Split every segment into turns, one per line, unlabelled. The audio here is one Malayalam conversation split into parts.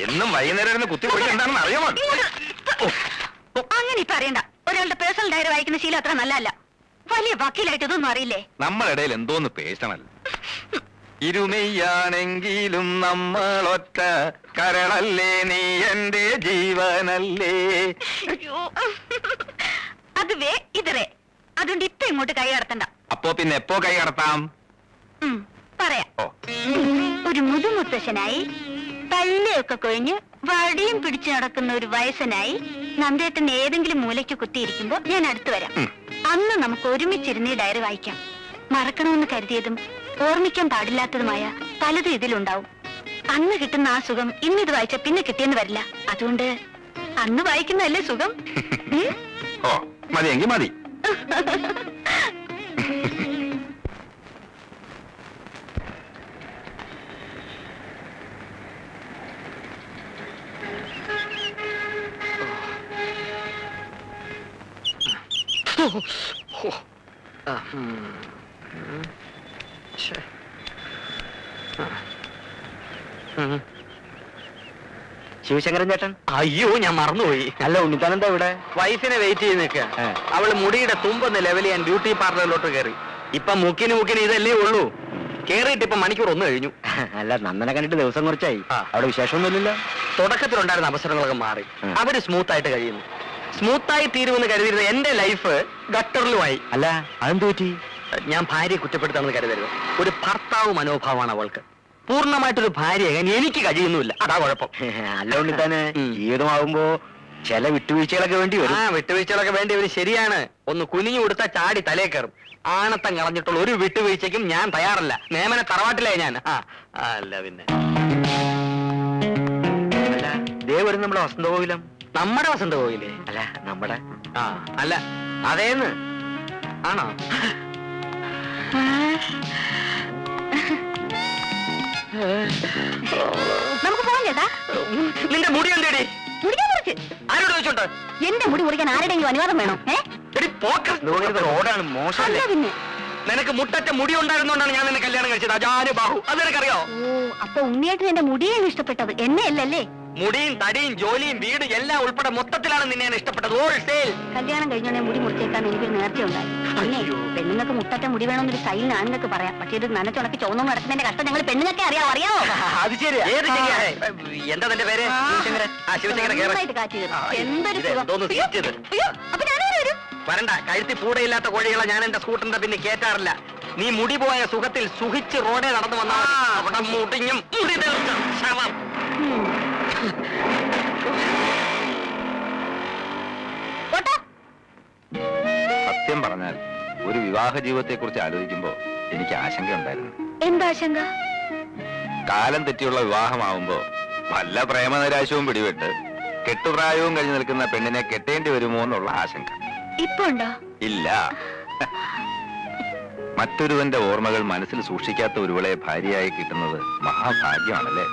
എന്നും വൈകുന്നേരം കുത്തി പോയി എന്താണെന്ന് അറിയാമോ?
അങ്ങനെ പറയണ്ട. ഒരാളുടെ പേഴ്സണൽ ഡയറി വായിക്കുന്ന ശീലം അത്ര നല്ലതല്ല. വലിയ വക്കീലായിട്ട് ഇതൊന്നും അറിയില്ലേ?
നമ്മളിടയിൽ എന്തോന്ന് പേഴ്സണൽ. ഇരുമയാണെങ്കിലും നമ്മളൊറ്റ കരളല്ലേ, നീ എന്റെ ജീവനല്ലേ.
അത് വേ ഇതറേ. അതുകൊണ്ട് ഇപ്പൊ ഇങ്ങോട്ട് കൈ കടത്തണ്ട.
അപ്പോ പിന്നെ എപ്പോ കൈ കടത്താം?
പറയാം. ഒരു മുതുമുത്തശ്ശനായി പല്ലയൊക്കെ കൊഴിഞ്ഞ് വടിയും പിടിച്ചു നടക്കുന്ന ഒരു വയസ്സനായി നന്ദേട്ടൻ ഏതെങ്കിലും മൂലയ്ക്ക് കുത്തിയിരിക്കുമ്പോ ഞാൻ അടുത്ത് വരാം. അന്ന് നമുക്ക് ഒരുമിച്ചിരുന്ന് ഈ ഡയറി വായിക്കാം. മറക്കണമെന്ന് കരുതിയതും ഓർമ്മിക്കാൻ പാടില്ലാത്തതുമായ പലതും ഇതിലുണ്ടാവും. അന്ന് കിട്ടുന്ന ആ സുഖം ഇന്നിത് വായിച്ച പിന്നെ കിട്ടിയെന്ന് വരില്ല. അതുകൊണ്ട് അന്ന് വായിക്കുന്നതല്ലേ സുഖം.
മതിയെങ്കിൽ മതി.
ശിവശങ്കരൻ ചേട്ടൻ?
അയ്യോ, ഞാൻ മറന്നുപോയി.
അല്ല, ഉണ്ണിത്താനെന്താ ഇവിടെ?
വൈഫിനെ വെയിറ്റ് ചെയ്ത് നിൽക്കുക. അവള് മുടിയുടെ തുമ്പൊന്ന് ലെവൽ ചെയ്യാൻ ബ്യൂട്ടി പാർലറിലോട്ട് കയറി. ഇപ്പൊ മുക്കിന് ഇതല്ലേ ഉള്ളൂ. കേറിയിട്ട് ഇപ്പൊ മണിക്കൂർ ഒന്ന് കഴിഞ്ഞു.
അല്ല, നന്ദനെ കണ്ടിട്ട് ദിവസം കുറച്ചായി. അവിടെ വിശേഷമൊന്നുമില്ലല്ലോ.
തുടക്കത്തിലുണ്ടായിരുന്ന അവസരങ്ങളൊക്കെ മാറി. അവര് സ്മൂത്ത് ആയിട്ട് കഴിയുന്നു. സ്മൂത്തായി തീരുമെന്ന് കരുതിയിരുന്ന എന്റെ ലൈഫ് ഗട്ടറിലുമായി.
അല്ല, അതെന്ത് പറ്റി?
ഞാൻ ഭാര്യയെ കുറ്റപ്പെടുത്താമെന്ന് കരുതരുത്. ഒരു ഭർത്താവ് മനോഭാവമാണ് അവൾക്ക്. പൂർണ്ണമായിട്ടൊരു ഭാര്യയാകാൻ എനിക്ക് കഴിയുന്നുമില്ല. അതാ കുഴപ്പം.
അല്ല ഉണ്ണിത്താനെ, ജീവിതമാകുമ്പോ ചില വിട്ടുവീഴ്ചകളൊക്കെ വേണ്ടി വരും.
വിട്ടുവീഴ്ചകളൊക്കെ വേണ്ടി വരും, ശരിയാണ്. ഒന്ന് കുനിഞ്ഞു കൊടുത്താൽ ചാടി തലേ കയറും. ആണത്തം കളഞ്ഞിട്ടുള്ള ഒരു വിട്ടുവീഴ്ചയ്ക്കും ഞാൻ തയ്യാറല്ല. നേമന തറവാട്ടിലേ ഞാൻ. അല്ല പിന്നെ
അല്ല, ദേ വരും നമ്മുടെ വസന്തകോവിലം.
നമ്മുടെ വസന്തകോവിലേ?
അല്ല, നമ്മുടെ.
അല്ല, അതേന്ന്. ആണോ?
നമുക്ക് പോകാം ചേട്ടാ.
നിന്റെ മുടി എന്തേടി?
മുറിക്കാൻ മുറിച്ച്.
ആരോട് ചോദിച്ചോണ്ട്?
എന്റെ മുടി മുറിക്കാൻ ആരുടെയെങ്കിലും അനുവാദം വേണോ?
റോഡാണ്, മോശമല്ലേ?
പിന്നെ
നിനക്ക് മുട്ടറ്റ മുടി ഉണ്ടായിരുന്നോണ്ടാണ് ഞാൻ നിന്നെ കല്യാണം കഴിച്ചത്. അജാന് ബാഹു. അത് നിനക്കറിയോ?
അപ്പൊ ഉണ്ണിയായിട്ട് എന്റെ മുടിയാണ് ഇഷ്ടപ്പെട്ടത്, എന്നെ അല്ലല്ലേ?
മുടിയും തടിയും ജോലിയും വീട് എല്ലാം ഉൾപ്പെടെ മൊത്തത്തിലാണ് നിന്നെ ഞാൻ ഇഷ്ടപ്പെട്ടത്. ഹോൾസെയിൽ.
കല്യാണം കഴിഞ്ഞോടെ മുടി മുറിച്ചേക്കാൻ എനിക്കൊരു നേർച്ച ഉണ്ടായി. പിന്നെ പെണ്ണുങ്ങൾക്ക് മുട്ടറ്റ മുടി വേണമെന്നൊരു സ്റ്റൈലിന് ആണുങ്ങൾക്ക് പറയാം. പക്ഷേ ഇത് നനച്ചുണക്കി ചുവന്നു നടക്കുന്നതിന്റെ കഷ്ടം ഞങ്ങൾ പെണ്ണുങ്ങൾക്ക് അറിയാവോ?
അത് ശരിയാ. ഏത് ശരിയാ? എന്താ തന്റെ പേര്?
നന്നായിട്ട് കാറ്റ് കയറും. എന്തൊരു
വരണ്ട. കഴുത്തി പൂടയില്ലാത്ത കോഴികളെ ഞാൻ എന്റെ സ്കൂട്ടറിന്റെ പിന്നെ കേറ്റാറില്ല. നീ മുടി പോയ സുഖത്തിൽ സുഖിച്ച് റോഡേ നടന്നു വന്നാൽ അവിടെ മുടിഞ്ഞും മുടി തീർക്കും ശവം.
സത്യം പറഞ്ഞാൽ ഒരു വിവാഹ ജീവിതത്തെ കുറിച്ച് ആലോചിക്കുമ്പോ എനിക്ക് ആശങ്കയുണ്ടായിരുന്നു.
എന്താ ആശങ്ക?
കാലം തെറ്റിയുള്ള വിവാഹമാവുമ്പോ വല്ല പ്രേമനിരാശവും പിടിപെട്ട് കെട്ടുപ്രായവും കഴിഞ്ഞു നിൽക്കുന്ന പെണ്ണിനെ കെട്ടേണ്ടി വരുമോ എന്നുള്ള ആശങ്ക.
ഇപ്പൊ ഉണ്ടോ?
ഇല്ല. മറ്റൊരുവന്റെ ഓർമ്മകൾ മനസ്സിൽ സൂക്ഷിക്കാത്ത ഒരുവളെ ഭാര്യയായി കിട്ടുന്നത് മഹാഭാഗ്യമാണല്ലേ?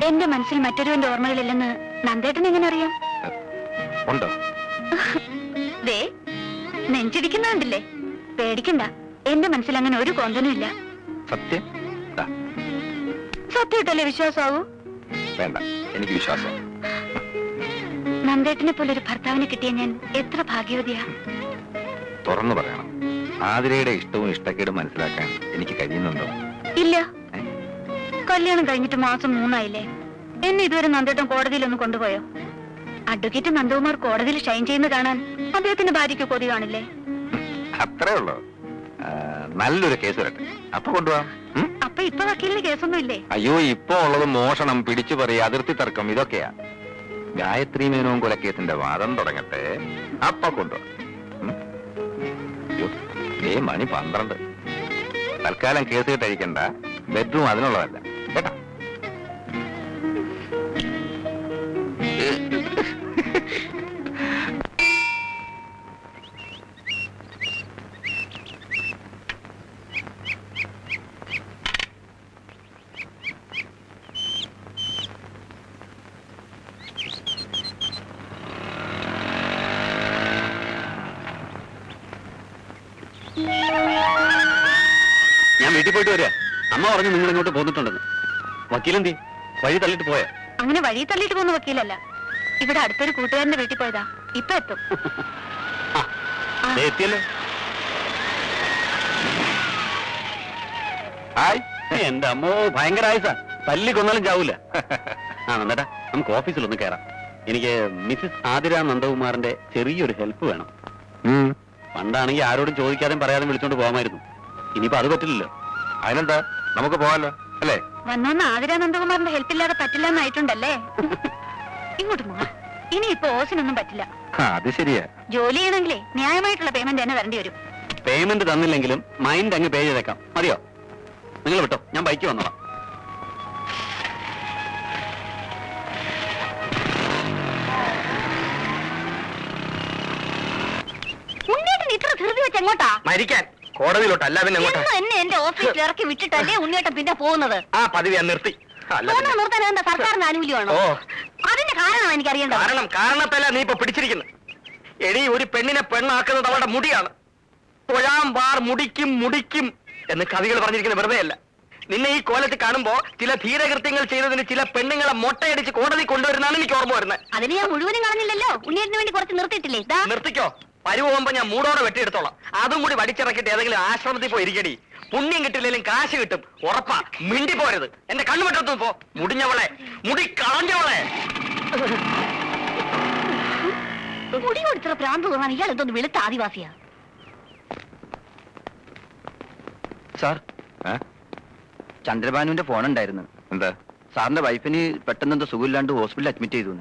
എന്റെ മനസ്സിൽ മറ്റൊരുവന്റെ ഓർമ്മകളില്ലെന്ന് നന്ദേട്ടൻ എങ്ങനെ അറിയാം?
ഉണ്ടോ?
ദേ നെഞ്ചിടിക്കുന്നുണ്ടല്ലേ? പേടിക്കണ്ട, എന്റെ മനസ്സിൽ അങ്ങനെ ഒരു കോന്തനും ഇല്ല.
സത്യം?
സത്യമായിട്ടല്ലേ വിശ്വാസാവൂ?
വേണ്ട, എനിക്ക് വിശ്വാസം.
നന്ദേട്ടനെ പോലെ ഒരു ഭർത്താവിനെ കിട്ടിയ ഞാൻ എത്ര ഭാഗ്യവതിയാ.
തുറന്നു പറയണം, ആതിരയുടെ ഇഷ്ടവും ഇഷ്ടക്കേടും മനസ്സിലാക്കാൻ എനിക്ക് കഴിയുന്നുണ്ടോ?
ഇല്ല. കല്യാണം കഴിഞ്ഞിട്ട് മാസം 3 ആയില്ലേ? എന്നെ ഇതുവരെ നന്ദേട്ടൻ കോടതിയിലൊന്ന് കൊണ്ടുപോയോ? അഡ്വക്കേറ്റ് നന്ദകുമാർ കോടതിയിൽ ഷൈൻ ചെയ്യുന്ന കാണാൻ അദ്ദേഹത്തിന്റെ ഭാര്യയ്ക്ക് കൊതി കാണില്ലേ?
അത്രേ ഉള്ളൂ. നല്ലൊരു കേസ് വരട്ടെ, അപ്പൊ കൊണ്ടുപോവാം.
അപ്പൊ ഇപ്പൊ വക്കീലിന് കേസൊന്നും ഇല്ലേ?
അയ്യോ, ഇപ്പൊ ഉള്ളത് മോഷണം, പിടിച്ചുപറി, അതിർത്തി തർക്കം, ഇതൊക്കെയാ. ഗായത്രി മേനോൻ കൊലക്കേസിന്റെ വാദം തുടങ്ങട്ടെ, അപ്പൊ കൊണ്ടുപോവാം. മണി 12. തൽക്കാലം കേസ് കെട്ടഴിക്കണ്ട. ബെഡ്റൂം അതിനുള്ളതല്ല കേട്ടാ.
ഞാൻ വീട്ടിൽ പോയിട്ട് വരിക. അമ്മ പറഞ്ഞു നിങ്ങൾ ഇങ്ങോട്ട് പോന്നിട്ടുണ്ടെന്ന്. വക്കീലെന്തി? വഴി തള്ളിട്ട് പോയ
അങ്ങനെ വഴി തള്ളിയിട്ട് പോകുന്ന വക്കീലല്ല. ഇവിടെ അടുത്തൊരു കൂട്ടുകാരന്റെ വീട്ടിൽ പോയതാ. ഇപ്പൊ എത്തും.
എത്തിയല്ലോ. എന്റെ അമ്മോ ഭയങ്കര ആയുസാ. തല്ലി കൊന്നാലും ചാവൂല. ആ നന്ദേട്ടാ, നമുക്ക് ഓഫീസിലൊന്ന് കയറാം. എനിക്ക് മിസ്സിസ് ആതിര നന്ദകുമാറിന്റെ ചെറിയൊരു ഹെൽപ്പ് വേണം. പണ്ടാണെങ്കിൽ ആരോടും ചോദിക്കാതെയും പറയാതെ വിളിച്ചോണ്ട് പോകാമായിരുന്നു. ഇനിയിപ്പോ അത് പറ്റില്ലല്ലോ.
അതിനെന്താ, നമുക്ക് പോവാലോ അല്ലേ?
വന്നോന്ന് ആതിര നന്ദകുമാറിന്റെ ഹെൽപ്പ് ഇല്ലാതെ പറ്റില്ല എന്നായിട്ടുണ്ടല്ലേ? ഇങ്ങോട്ട് മാ. ഇനി ഇപ്പൊ ഓസിനൊന്നും പറ്റില്ല.
അത് ശരിയാ.
ജോലി ചെയ്യണമെങ്കിലേ ന്യായമായിട്ടുള്ള പേയ്മെന്റ് തന്നെ തരേണ്ടി വരും.
പേയ്മെന്റ് തന്നില്ലെങ്കിലും മൈൻഡ് അങ്ങ് പേ ചെയ്തേക്കാം. മതിയോ? നിങ്ങൾ വിട്ടോ, ഞാൻ ബൈക്ക് വന്നോളാം.
ഉണ്ണിയേട്ടൻ ഇത്ര ധൃതി വെച്ച് എങ്ങോട്ടാ?
മരിക്കാൻ കോടതിയിലോട്ട്, അല്ല പിന്നെ എങ്ങോട്ടാ?
എന്നെ എന്റെ ഓഫീസിൽ ഇറക്കി വിട്ടിട്ടല്ലേ ഉണ്ണിയേട്ടൻ പിന്നെ പോകുന്നത്?
ആ പതിവ് ഞാൻ നിർത്തി. അല്ല പിന്നെ.
പോകുന്നത് നിർത്താൻ എന്താ സർക്കാരിന് ആനുകൂല്യമാണോ?
ഓ,
അതിന്റെ കാരണം എനിക്ക് അറിയേണ്ടത്.
കാരണത്തല്ല നീ ഇപ്പൊ പിടിച്ചിരിക്കുന്നു. എടി, ഒരു പെണ്ണിനെ പെണ്ണാക്കുന്നത് അവളുടെ മുടിയാണ്. തൊഴാം വാർ മുടിക്കും മുടിക്കും എന്ന് കവികൾ പറഞ്ഞിരിക്കുന്നത് വെറുതെ അല്ല. നിന്നെ ഈ കോലത്തിൽ കാണുമ്പോ ചില ധീരകൃത്യങ്ങൾ ചെയ്തതിന് ചില പെണ്ണുങ്ങളെ മൊട്ടയടിച്ച് കോടതി കൊണ്ടുവരുന്നതാണ് എനിക്ക് ഓർമ്മ വരുന്നത്.
അതിന് ഞാൻ മുഴുവനും കളഞ്ഞില്ലല്ലോ. ഉണ്ണിയേട്ടന് വേണ്ടി കുറച്ച് നിർത്തിയിട്ടില്ലേ?
നിർത്തിക്കോ. പരുവുമ്പോ ഞാൻ മൂടോടെ വെട്ടിയെടുത്തോളാം. അതും കൂടി വടിച്ചിറക്കിട്ട് ഏതെങ്കിലും ആശ്രമത്തിൽ പോയി ഇരിക്കടി. പുണ്യം കിട്ടില്ലെങ്കിലും കാശ് കിട്ടും, ഉറപ്പാ. മിണ്ടി പോരുത്. എന്റെ കണ്ണു വെട്ടത്തു പോ. മുടിഞ്ഞവളെ, മുടി കളഞ്ഞവളെ.
മുടി കൊടുത്ത പ്രാന്ത് തോന്നാൻ ഇയാൾ എന്തോന്ന് വെളുത്ത ആദിവാസിയാ?
സാർ, ചന്ദ്രബാനുവിന്റെ ഫോൺ ഉണ്ടായിരുന്നു.
എന്താ?
സാറിന്റെ വൈഫിന് പെട്ടെന്ന് എന്തോ സുഖമില്ലാണ്ട് ഹോസ്പിറ്റലിൽ അഡ്മിറ്റ് ചെയ്തു.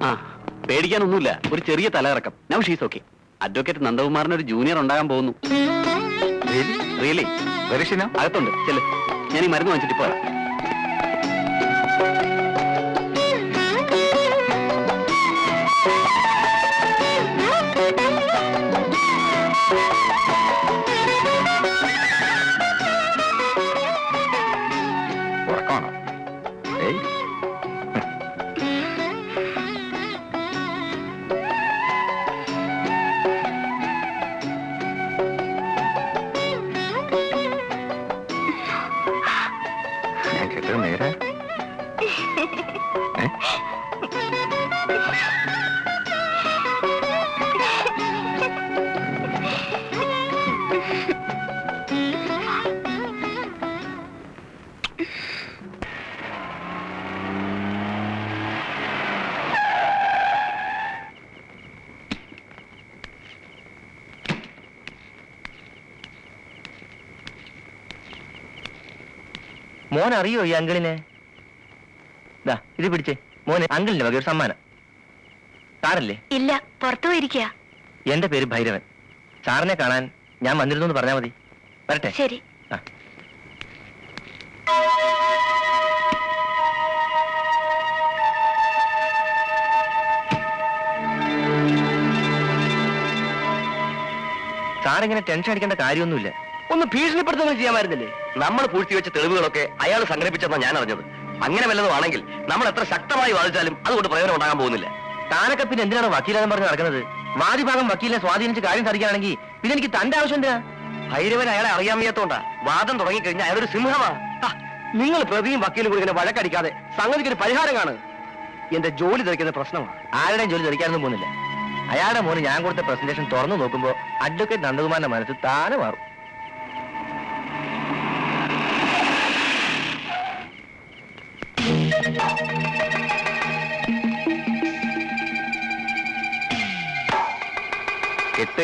ആ, പേടിക്കാനൊന്നുമില്ല. ഒരു ചെറിയ തലകറക്കം. Now she's okay. അഡ്വക്കേറ്റ് നന്ദകുമാറിന് ഒരു ജൂനിയർ ഉണ്ടാകാൻ പോകുന്നു. റിയലി?
വെരിഷിനോ?
അകത്തുണ്ട്. ചെല്ല്, ഞാൻ ഈ മരുന്ന് വാങ്ങിച്ചിട്ട് പോരാ.
ഉറക്കമാണോ? ഏയ്, ഞാൻ കേട്ടത് നേരെ.
മോൻ അറിയോ ഈ അങ്കിളിനെ? ഇത് പിടിച്ചേ. മോനെ അങ്കിളിന്റെ വക ഒരു സമ്മാനം. സാറല്ലേ?
ഇല്ല, പുറത്തു പോയിരിക്കുക.
എന്റെ പേര് ഭൈരവൻ. സാറിനെ കാണാൻ ഞാൻ വന്നിരുന്നു എന്ന് പറഞ്ഞാൽ മതി. വരട്ടെ?
ശരി.
ആ. സാറിങ്ങനെ ടെൻഷൻ അടിക്കേണ്ട കാര്യമൊന്നുമില്ല.
ഒന്ന് ഭീഷണിപ്പെടുത്തുകയും ചെയ്യാമായിരുന്നില്ലേ? നമ്മൾ പൂഴ്ത്തിവെച്ച തെളിവുകളൊക്കെ അയാൾ സംഘടിപ്പിച്ചെന്നാണ് ഞാൻ അറിഞ്ഞത്. അങ്ങനെ വല്ലതും ആണെങ്കിൽ നമ്മൾ എത്ര ശക്തമായി വാദിച്ചാലും അതുകൊണ്ട് പ്രയോജനം ഉണ്ടാകാൻ പോകുന്നില്ല.
താനൊക്കെ പിന്നെ എന്തിനാണ് വക്കീലെന്ന് പറഞ്ഞ് നടക്കുന്നത്? വാദിഭാഗം വക്കീലിനെ സ്വാധീനിച്ച് കാര്യം സാധിക്കുകയാണെങ്കിൽ പിന്നെ എനിക്ക് തന്റെ ആവശ്യം എന്തിനാ?
ഭൈരവൻ അയാളെ അറിയാൻ വയ്യാത്തോണ്ടാ. വാദം തുടങ്ങിക്കഴിഞ്ഞാൽ അയാളൊരു സിംഹമാ. നിങ്ങൾ പ്രതിയും വക്കീലും കൂടി ഇങ്ങനെ വഴക്കടിക്കാതെ സംഗതിക്ക് ഒരു പരിഹാരം കാണു. എന്റെ ജോലി തെറിക്കുന്ന പ്രശ്നമാണ്.
ആരുടെയും ജോലി തെറിക്കാനൊന്നും പോകുന്നില്ല. അയാളുടെ മോന് ഞാൻ കൊടുത്ത പ്രസന്റേഷൻ തുറന്നു നോക്കുമ്പോൾ അഡ്വക്കേറ്റ് നന്ദകുമാറിന്റെ മനസ്സ് താനെ മാറും.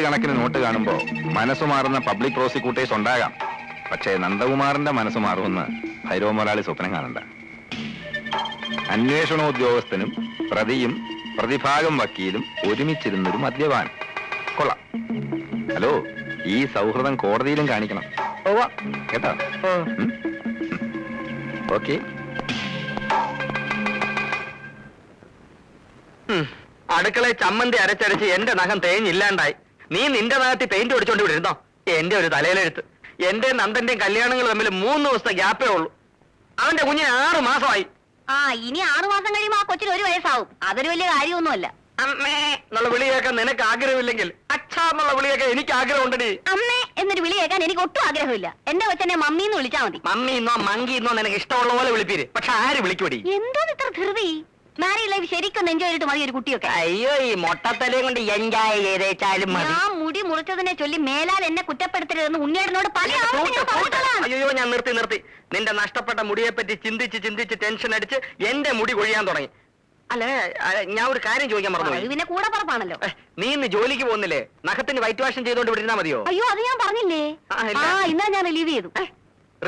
കണക്കിന് നോട്ട് കാണുമ്പോ മനസ്സ് മാറുന്ന പബ്ലിക് പ്രോസിക്യൂട്ടേഴ്സ് ഉണ്ടാകാം. പക്ഷേ നന്ദകുമാറിന്റെ മനസ്സ് മാറുമെന്ന് ഭൈരവ മുതലാളി സ്വപ്നം കാണണ്ട. അന്വേഷണോദ്യോഗസ്ഥനും പ്രതിയും പ്രതിഭാഗം വക്കീലും ഒരുമിച്ചിരുന്നൊരു മദ്യപാൻ. കൊള്ളാം. ഹലോ, ഈ സൗഹൃദം കോടതിയിലും കാണിക്കണം കേട്ടോ? ഓക്കെ.
അടുക്കളയിൽ ചമ്മന്തി അരച്ചരച്ച് എന്റെ നഖം തേഞ്ഞില്ലാണ്ടായി. നീ നിന്റെ നഖത്തിൽ പെയിന്റ് ഒടിച്ചോണ്ട് ഇവിടെ ഇരുന്നോ? എന്റെ ഒരു തലയിലെഴുത്ത്. എന്റെ നന്ദന്റെയും കല്യാണങ്ങൾ തമ്മിൽ 3 ദിവസത്തെ ഗ്യാപ്പേ ഉള്ളൂ. അവന്റെ കുഞ്ഞിന് 6 മാസമായി.
ആ ഇനി 6 മാസം കഴിയുമ്പോ ആ കൊച്ചിന് 1 വയസ്സാവും. അതൊരു വലിയ കാര്യമൊന്നുമല്ല.
അമ്മേ എന്നുള്ള വിളി കേൾക്കാൻ നിനക്ക് ആഗ്രഹമില്ലെങ്കിൽ അച്ഛാ എന്നുള്ള വിളി കേൾക്കാൻ എനിക്ക് ആഗ്രഹമുണ്ടടി.
അമ്മേ എന്നൊരു വിളി കേൾക്കാൻ എനിക്ക് ഒട്ടും ആഗ്രഹമില്ല. എന്റെ കൊച്ചനെ മമ്മി എന്ന് വിളിച്ചാ മതി.
മമ്മി എന്നോ മങ്കി എന്നോ നിനക്ക് ഇഷ്ടമുള്ള പോലെ വിളിപ്പീര്. പക്ഷെ ആര് വിളിക്കൂടി?
എന്തോ ഇത്ര ധൃതി? മാരീഡ് ലൈഫ് ശരിക്കും എൻജോയ് ചെയ്തിട്ട് മതി ഒരു കുട്ടിയൊക്കെ.
അയ്യോ ഈ മൊട്ടത്തലയും കൊണ്ട് എൻജോയ് ചെയ്തേച്ചാലും മതി.
ഞാൻ മുടി മുറിച്ചതിനെ ചൊല്ലി മേലാൽ എന്നെ കുറ്റപ്പെടുത്തരുതെന്ന് ഉണ്ണിയേടനോട് പല ആവർത്തി ഞാൻ പറഞ്ഞിട്ടുള്ളതാണ്.
അയ്യോ ഞാൻ നിർത്തി. നിന്റെ നഷ്ടപ്പെട്ട മുടിയെ പറ്റി ചിന്തിച്ച് ടെൻഷൻ അടിച്ച് എന്റെ മുടി കൊഴിയാൻ തുടങ്ങി. അല്ലേ ഞാൻ ഒരു കാര്യം ചോദിക്കാൻ
അത്
മറന്നു.
പിന്നെ കൂടെ പറപ്പാണല്ലോ.
നീ ഇന്ന് ജോലിക്ക് പോകുന്നില്ലേ? നഖത്തിന് വൈറ്റ് വാഷൻ ചെയ്തോണ്ട് വിടുന്നാ മതിയോ?
അയ്യോ അത് ഞാൻ പറഞ്ഞില്ലേ.
ആ, ഇല്ല.
ഇന്നലെ ഞാൻ റിലീവ് ചെയ്തു.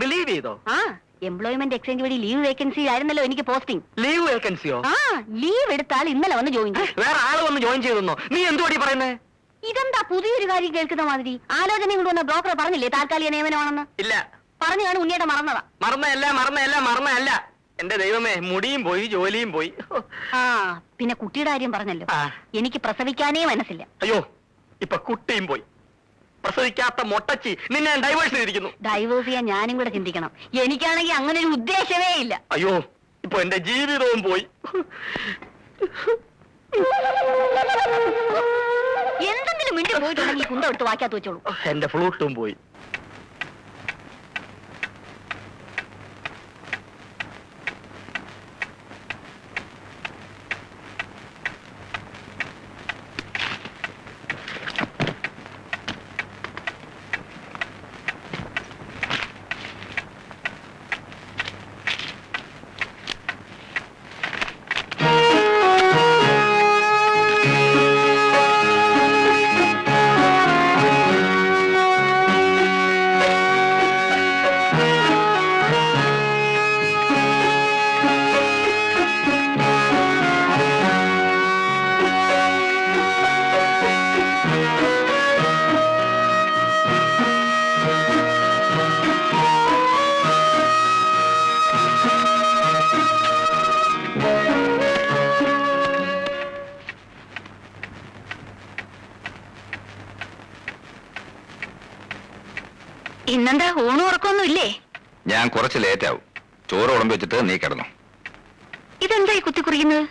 റിലീവ് ചെയ്തോ?
ആ എംപ്ലോയ്മെന്റ് എക്സ്ചേഞ്ച് വഴി ലീവ് വേക്കൻസി ആയിരുന്നല്ലോ എനിക്ക് പോസ്റ്റിംഗ്.
ലീവ് വേക്കൻസിയോ?
ആ ലീവ് എടുത്താൽ ഇന്നലെ വന്ന് ജോയിൻ ചെയ്യും.
വേറെ ആള് വന്ന് ജോയിൻ ചെയ്തെന്നോ? നീ എന്തുവാടി പറയുന്നേ?
ഇതെന്താ പുതിയൊരു കാര്യം കേൾക്കുന്ന മാതിരി? ആലോചന കൊണ്ട് വന്ന ബ്രോക്കർ പറഞ്ഞില്ലേ താൽക്കാലിക നിയമനമാണെന്ന്?
ഇല്ല
പറഞ്ഞു കാണും ഉണ്ണിയുടെ മറന്നതാ.
മറന്നല്ല എന്റെ ദൈവമേ, മുടിയും പോയി ജോലിയും പോയി.
ആ പിന്നെ കുട്ടിയുടെ കാര്യം പറഞ്ഞല്ലോ.
ആ.
എനിക്ക് പ്രസവിക്കാനേ മനസ്സില്ല.
അയ്യോ ഇപ്പൊ കുട്ടിയും പോയി. പ്രസവിക്കാത്ത മൊട്ടച്ചി നിന്നെ ഡൈവേഴ്സ് ചെയ്തിരിക്കുന്നു.
ഡൈവേഴ്സ് ചെയ്യാൻ ഞാനും കൂടെ ചിന്തിക്കണം. എനിക്കാണെങ്കിൽ അങ്ങനെ ഒരു ഉദ്ദേശമേ ഇല്ല.
അയ്യോ ഇപ്പൊ എന്റെ ജീവിതവും പോയി.
എന്തെങ്കിലും മിണ്ടി പോയിട്ടുണ്ടെങ്കിൽ കുന്തം എടുത്ത് വാക്കാത്ത് വെച്ചോളൂ.
എന്റെ ഫ്ലൂട്ടും പോയി.
ഇന്നെന്താ ഊണും ഉറക്കമൊന്നും ഇല്ലേ?
ഞാൻ കുറച്ച് ലേറ്റ് ആവും. ചോറ് ഉടമ്പി വെച്ചിട്ട് നീ കിടന്നു.
ഇതെന്തായി കുത്തിക്കുറിക്കുന്നത്?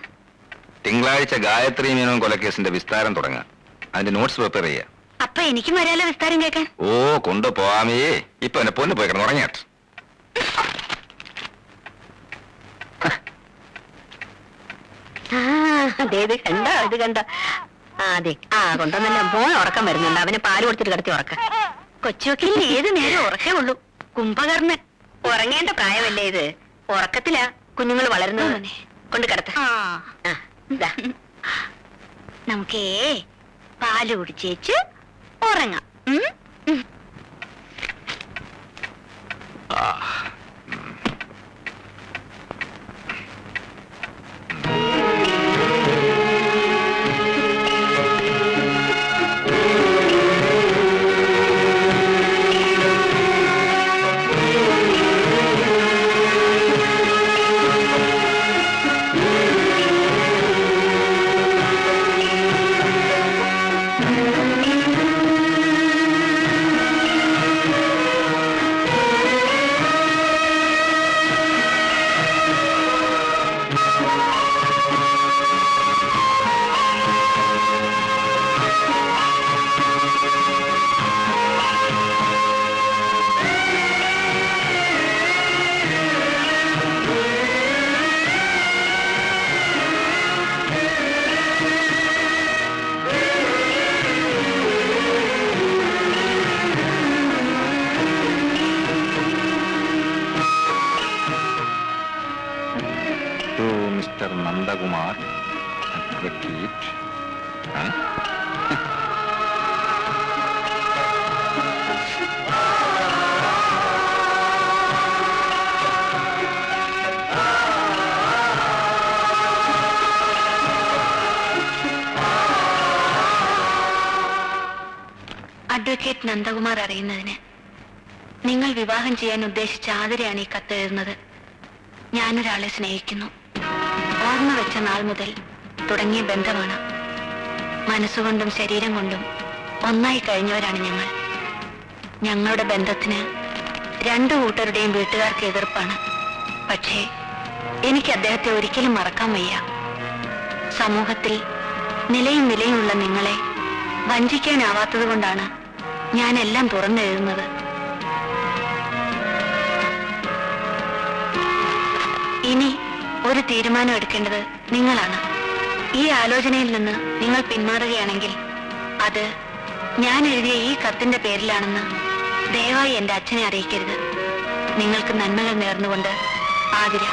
തിങ്കളാഴ്ച ഗായത്രി മീനോൻ കൊലക്കേസിന്റെ വിസ്താരം തുടങ്ങാം. അതിന്റെ നോട്ട്സ് പ്രിപ്പയർ ചെയ്യാം.
അപ്പൊ എനിക്കും വരാലോ വിസ്താരം കേൾക്കാൻ?
ഓ കൊണ്ടുപോവാമേ. ഇപ്പൊ എന്നെ പൊന്നു പോയി കിടന്നു ഉറങ്ങിയാട്ട്.
ഇത് കണ്ട അതെ കൊണ്ടുവന്നല്ല മോൻ ഉറക്കം വരുന്നുണ്ട്. അവന് പാല് കൊടുത്തിട്ട് കിടത്തി ഉറക്ക. കൊച്ചുവക്കിൽ ഏത് നേരം ഉറക്കേ ഉള്ളൂ. കുംഭകർണൻ ഉറങ്ങേണ്ട പ്രായമല്ലേ ഇത്? ഉറക്കത്തിലാ കുഞ്ഞുങ്ങൾ വളരുന്നത്. കൊണ്ട് കിടത്ത. നമുക്കേ പാല് കുടിച്ചേച്ച് ഉറങ്ങാം.
Mister Nandakumar, advocate.
Advocate Nandakumar അറിയുന്നതിന് നിങ്ങൾ വിവാഹം ചെയ്യാൻ ഉദ്ദേശിച്ച ആതിരയാണ് ഈ കത്തെഴുതുന്നത്. ഞാനൊരാളെ സ്നേഹിക്കുന്നു. ഓർമ്മ വെച്ച നാൾ മുതൽ തുടങ്ങിയ ബന്ധമാണ്. മനസ്സുകൊണ്ടും ശരീരം കൊണ്ടും ഒന്നായി കഴിഞ്ഞവരാണ് ഞങ്ങൾ. ഞങ്ങളുടെ ബന്ധത്തിന് രണ്ടു കൂട്ടരുടെയും വീട്ടുകാർക്ക് എതിർപ്പാണ്. പക്ഷേ എനിക്ക് അദ്ദേഹത്തെ ഒരിക്കലും മറക്കാൻ വയ്യ. സമൂഹത്തിൽ നിലയും വിലയുമുള്ള നിങ്ങളെ വഞ്ചിക്കാനാവാത്തത് കൊണ്ടാണ് ഞാൻ എല്ലാം തുറന്നെഴുതുന്നത്. ഇനി ഒരു തീരുമാനം എടുക്കേണ്ടത് നിങ്ങളാണ്. ഈ ആലോചനയിൽ നിന്ന് നിങ്ങൾ പിന്മാറുകയാണെങ്കിൽ അത് ഞാൻ എഴുതിയ ഈ കത്തിന്റെ പേരിലാണെന്ന് ദയവായി എന്റെ അച്ഛനെ അറിയിക്കരുത്. നിങ്ങൾക്ക് നന്മകൾ നേർന്നുകൊണ്ട് ആതിര.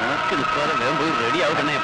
നോക്കി നിൽക്കാതെ വേഗം പോയി റെഡി ആവും തന്നെ.